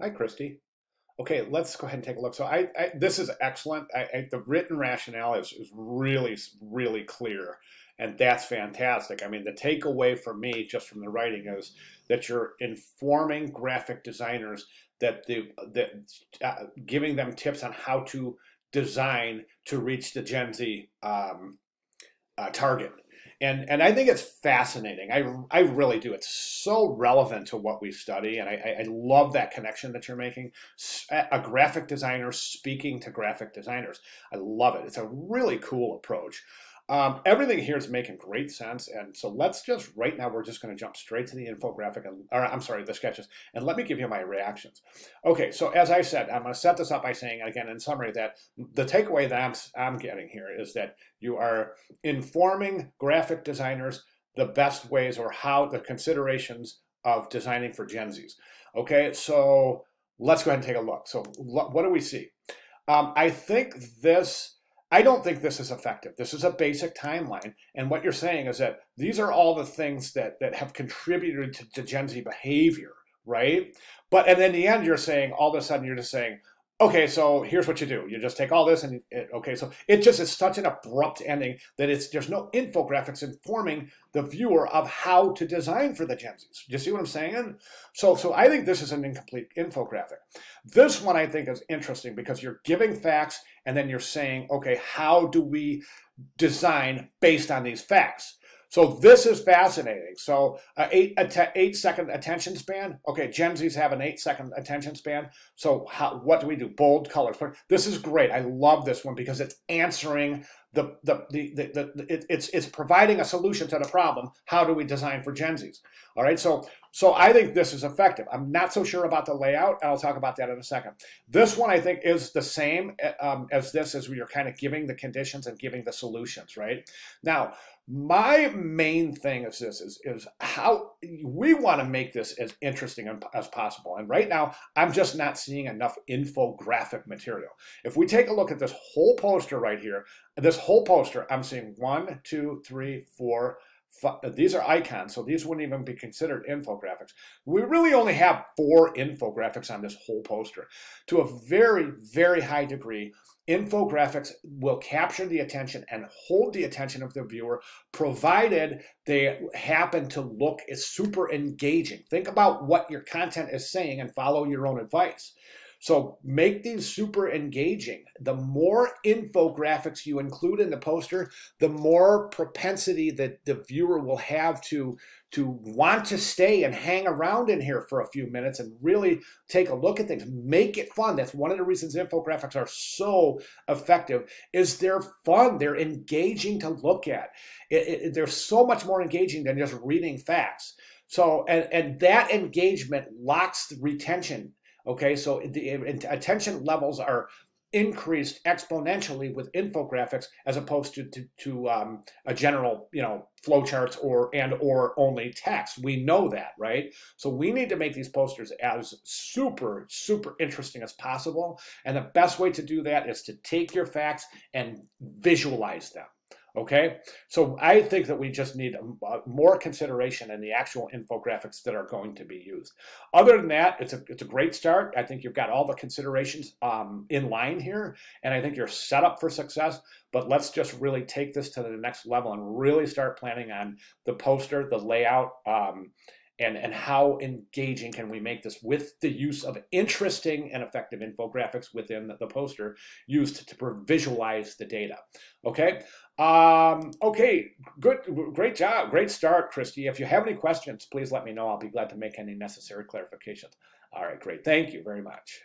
Hi, Kristi. Okay, let's go ahead and take a look. So this is excellent. The written rationale is really, really clear, and that's fantastic. I mean, the takeaway for me just from the writing is that you're informing graphic designers that giving them tips on how to design to reach the Gen Z target. And I think it's fascinating. I really do. It's so relevant to what we study, and I love that connection that you're making. A graphic designer speaking to graphic designers. I love it. It's a really cool approach. Everything here is making great sense, and so let's just right now we're just going to jump straight to the infographic, or I'm sorry, the sketches, and let me give you my reactions. Okay, so as I said, I'm going to set this up by saying again in summary that the takeaway that I'm getting here is that you are informing graphic designers the best ways or how the considerations of designing for Gen Zs. Okay, so let's go ahead and take a look. So what do we see? I think this. I don't think this is effective. This is a basic timeline. And what you're saying is that these are all the things that have contributed to Gen Z behavior, right? But and in the end, you're saying, all of a sudden, you're just saying, okay, so here's what you do. You just take all this and, okay, so it just is such an abrupt ending that there's no infographics informing the viewer of how to design for the Gen Zs. Do you see what I'm saying? So I think this is an incomplete infographic. This one I think is interesting because you're giving facts and then you're saying, okay, how do we design based on these facts? So this is fascinating. So 8-second attention span. Okay, Gen Zs have an 8-second attention span. So what do we do? Bold colors. This is great. I love this one because it's answering it's providing a solution to the problem. How do we design for Gen Zs? All right. So I think this is effective. I'm not so sure about the layout, and I'll talk about that in a second. This one I think is the same as this, as we are kind of giving the conditions and giving the solutions. Right now. My main thing is this is how we want to make this as interesting as possible. And right now, I'm just not seeing enough infographic material. If we take a look at this whole poster right here, this whole poster, I'm seeing 1, 2, 3, 4, 5. These are icons, so these wouldn't even be considered infographics. We really only have 4 infographics on this whole poster. To a very, very high degree, infographics will capture the attention and hold the attention of the viewer, provided they happen to look as super engaging. Think about what your content is saying and follow your own advice. So make these super engaging. The more infographics you include in the poster, the more propensity that the viewer will have to want to stay and hang around in here for a few minutes and really take a look at things. Make it fun. That's one of the reasons infographics are so effective, is they're fun. They're engaging to look at. They're so much more engaging than just reading facts. So, and that engagement locks the retention. Okay, so the attention levels are increased exponentially with infographics as opposed to a general, flowcharts or only text. We know that, right? So we need to make these posters as super, super interesting as possible. And the best way to do that is to take your facts and visualize them. Okay, so I think that we just need more consideration in the actual infographics that are going to be used. Other than that, it's a great start. I think you've got all the considerations in line here, and I think you're set up for success. But let's just really take this to the next level and really start planning on the poster, the layout, and how engaging can we make this with the use of interesting and effective infographics within the poster used to visualize the data. Okay. Okay. Good. Great job. Great start, Kristi. If you have any questions, please let me know. I'll be glad to make any necessary clarifications. All right. Great. Thank you very much.